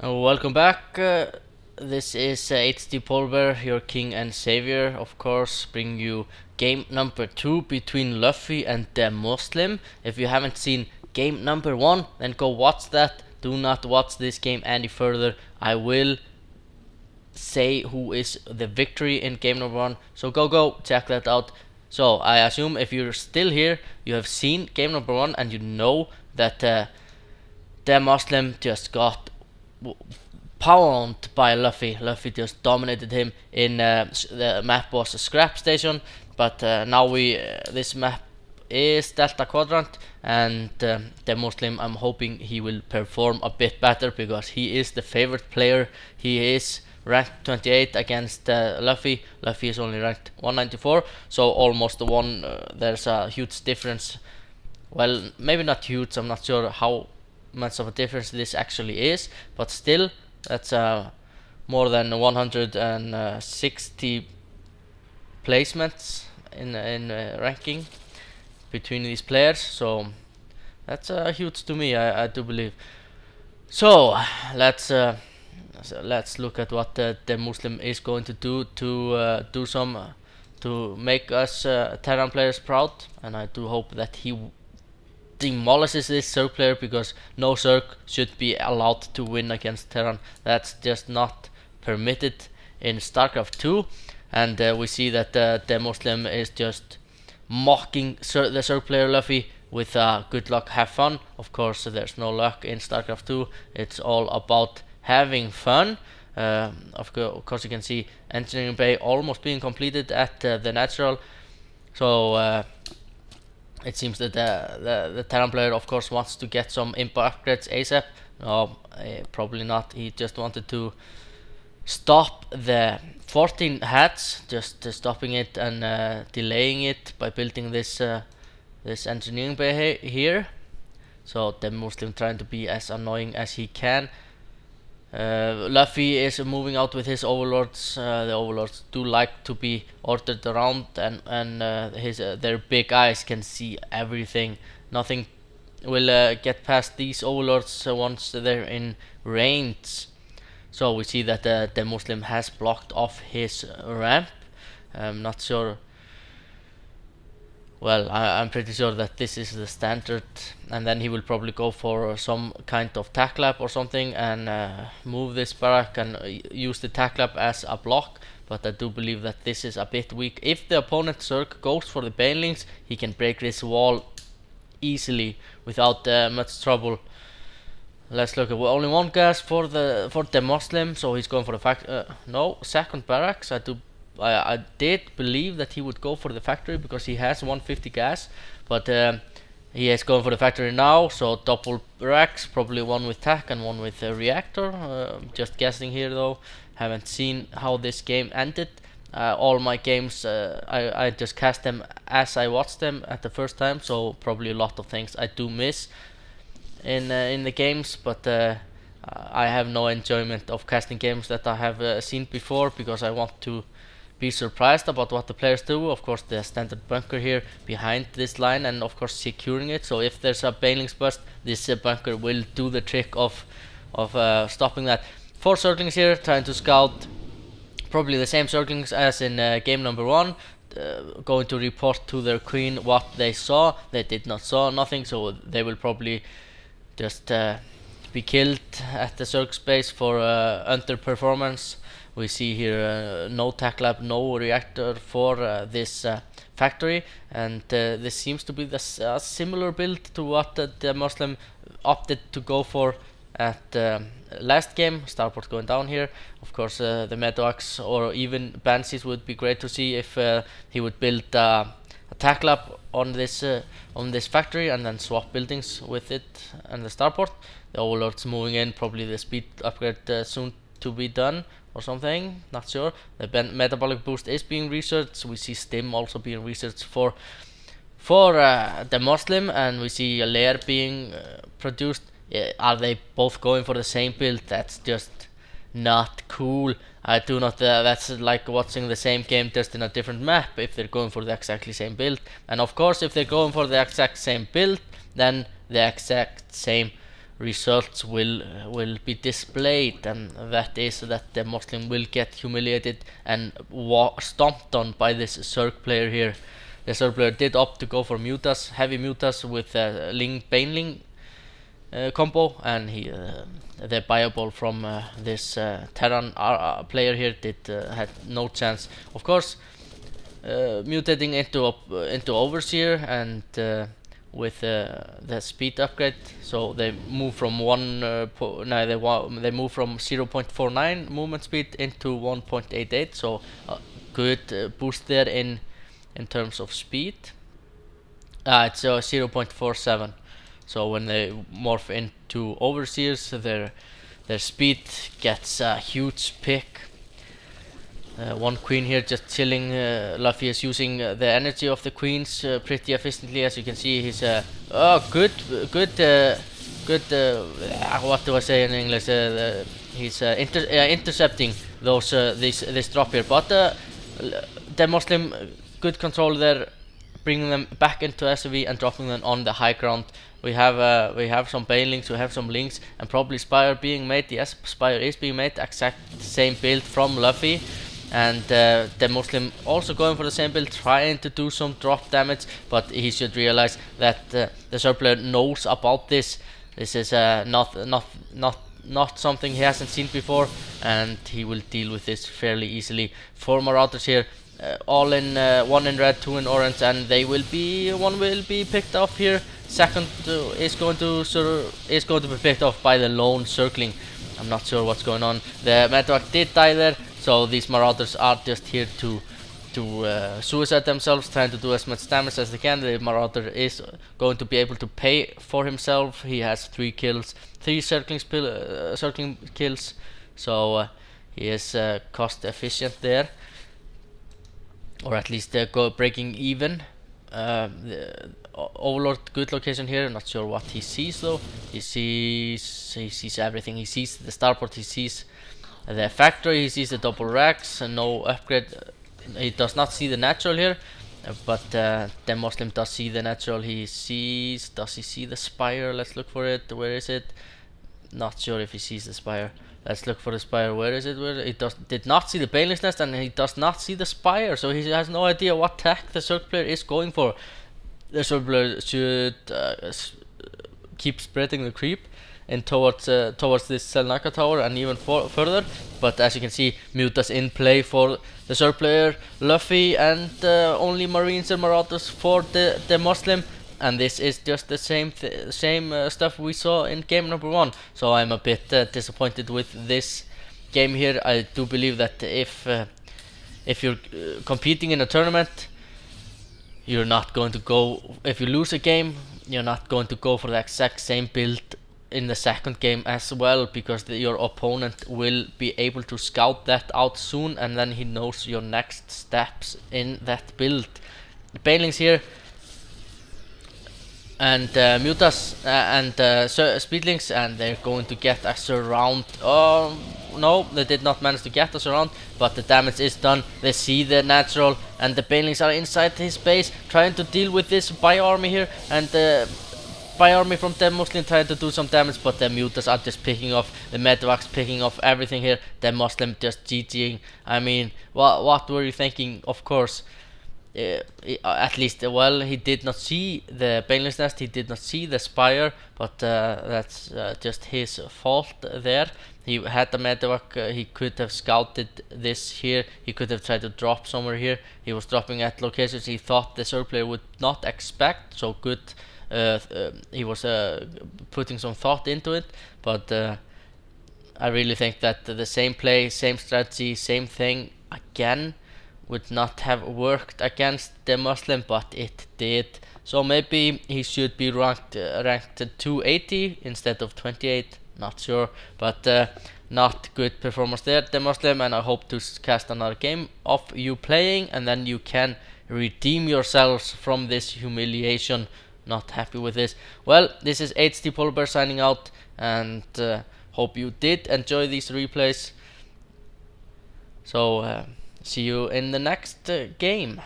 Welcome back. This is HDpolarbear, your king and savior, of course, bringing you game number 2 between Luffy and the Muslim. If you haven't seen game number 1, then go watch that. Do not watch this game any further. I will say who is the victory in game number 1. So go check that out. So I assume if you're still here, you have seen game number 1 and you know that the Muslim just got pounded by Luffy. Luffy just dominated him in the map was a scrap station, but now this map is Delta Quadrant, and the Muslim, I'm hoping he will perform a bit better because he is the favorite player. He is ranked 28 against Luffy. Luffy is only ranked 194, so almost the one. There's a huge difference. Well, maybe not huge. I'm not sure how much of a difference this actually is, but still, that's more than 160 placements in ranking between these players. So that's huge to me. I do believe. So let's look at what the Muslim is going to do to to make us Terran players proud, and I do hope that he demolishes this Zerg player, because no Zerg should be allowed to win against Terran. That's just not permitted in Starcraft2, and we see that the Muslim is just mocking the Zerg player Luffy with good luck, have fun. Of course, there's no luck in Starcraft2. It's all about having fun. Of course, you can see Engineering Bay almost being completed at the natural. So it seems that the Terran player, of course, wants to get some imp upgrades ASAP. No, probably not. He just wanted to stop the 14 hats, just stopping it and delaying it by building this engineering bay here. So the Muslim trying to be as annoying as he can. Luffy is moving out with his overlords. The overlords do like to be ordered around, and their big eyes can see everything. Nothing will get past these overlords once they're in range. So we see that the Muslim has blocked off his ramp. I'm not sure. Well, I'm pretty sure that this is the standard, and then he will probably go for some kind of tack lab or something and move this barrack and use the tack lab as a block. But I do believe that this is a bit weak. If the opponent Zerg goes for the banelings, he can break this wall easily without much trouble. Let's look at only one gas for the Muslim, so he's going for the second barracks. I did believe that he would go for the factory because he has 150 gas, but he is going for the factory now. So double racks, probably one with tack and one with a reactor. Just guessing here though, haven't seen how this game ended. All my games, I just cast them as I watched them at the first time, so probably a lot of things I do miss in the games, but I have no enjoyment of casting games that I have seen before, because I want to be surprised about what the players do. Of course, the standard bunker here behind this line, and of course securing it. So if there's a banelings burst, this bunker will do the trick of stopping that. 4 Zerglings here trying to scout, probably the same Zerglings as in game number 1. Going to report to their queen what they saw. They did not saw nothing, so they will probably just be killed at the Zerg space for underperformance. We see here no tack lab, no reactor for this factory, and this seems to be a similar build to what the Muslim opted to go for at last game. Starport going down here. Of course, the Medox or even Banshees would be great to see if he would build a tack lab on this factory and then swap buildings with it and the starport. The overlords moving in, probably the speed upgrade soon to be done or something, not sure. The metabolic boost is being researched. We see stim also being researched for the Muslim, and we see a layer being produced. Are they both going for the same build? That's just not cool. I do not. That's like watching the same game just in a different map. If they're going for the exactly same build, and of course, if they're going for the exact same build, then the exact same results will be displayed, and that is that the Muslim will get humiliated and stomped on by this Zerg player here. The Zerg player did opt to go for Mutas, heavy Mutas with Ling Baneling combo, and the Bioball from this Terran player here had no chance. Of course, mutating into Overseer and with the speed upgrade, so they move from they move from 0.49 movement speed into 1.88, so good boost there in terms of speed. It's 0.47. So when they morph into Overseers, their speed gets a huge pick. One queen here just chilling. Luffy is using the energy of the queens pretty efficiently, as you can see. He's good. What do I say in English? He's intercepting those this drop here, but the Muslim good control there, bringing them back into SOV and dropping them on the high ground. We have some Banelings, we have some Links, and probably Spire being made. Yes, Spire is being made, exact same build from Luffy. And the Muslim also going for the same build, trying to do some drop damage, but he should realize that the Zerg player knows about this. This is not something he hasn't seen before, and he will deal with this fairly easily. 4 Marauders here, all in 1 in red, 2 in orange, and one will be picked off here. Second is going to be picked off by the lone circling. I'm not sure what's going on. The Medvac did die there. So these Marauders are just here to suicide themselves, trying to do as much damage as they can. The Marauder is going to be able to pay for himself. He has 3 kills, 3 circling kills, so he is cost efficient there, or at least breaking even. Overlord, good location here. Not sure what he sees though. He sees everything. He sees the starport. He sees the factory, he sees the double racks, and no upgrade. He does not see the natural here, but the Muslim does see the natural. Does he see the Spire? Let's look for it. Where is it? Not sure if he sees the Spire. Let's look for the Spire. Where is it? He did not see the Baneling's Nest, and he does not see the Spire, so he has no idea what tech the Zerg player is going for. The Zerg player should keep spreading the creep and towards this Selnaka tower and even further, but as you can see, Mutas in play for the Zerg player, Luffy, and only Marines and Marauders for the Muslim, and this is just the same stuff we saw in game number 1. So I'm a bit disappointed with this game here. I do believe that if you're competing in a tournament, you're not going to go, if you lose a game, you're not going to go for the exact same build in the second game as well, because your opponent will be able to scout that out soon, and then he knows your next steps in that build. The Banelings here and Mutas and Speedlings, and they're going to get a surround. Oh no, they did not manage to get a surround, but the damage is done. They see the natural, and the Banelings are inside his base trying to deal with this bio army here, and by army from the Muslim trying to do some damage, but the Mutas are just picking off, the Medvacs picking off everything here, the Muslim just GGing. I mean, what were you thinking? Of course, at least, well, he did not see the Baneling's Nest, he did not see the Spire, but that's just his fault there. He had the Medvac, he could have scouted this here, he could have tried to drop somewhere here. He was dropping at locations he thought the Zerg player would not expect, so good. He was putting some thought into it, but I really think that the same play, same strategy, same thing again would not have worked against the Muslim, but it did. So maybe he should be ranked 280 instead of 28, not sure, but not good performance there, the Muslim, and I hope to cast another game of you playing, and then you can redeem yourselves from this humiliation. Not happy with this. Well, this is HDpolarbear signing out, and hope you did enjoy these replays. So see you in the next game.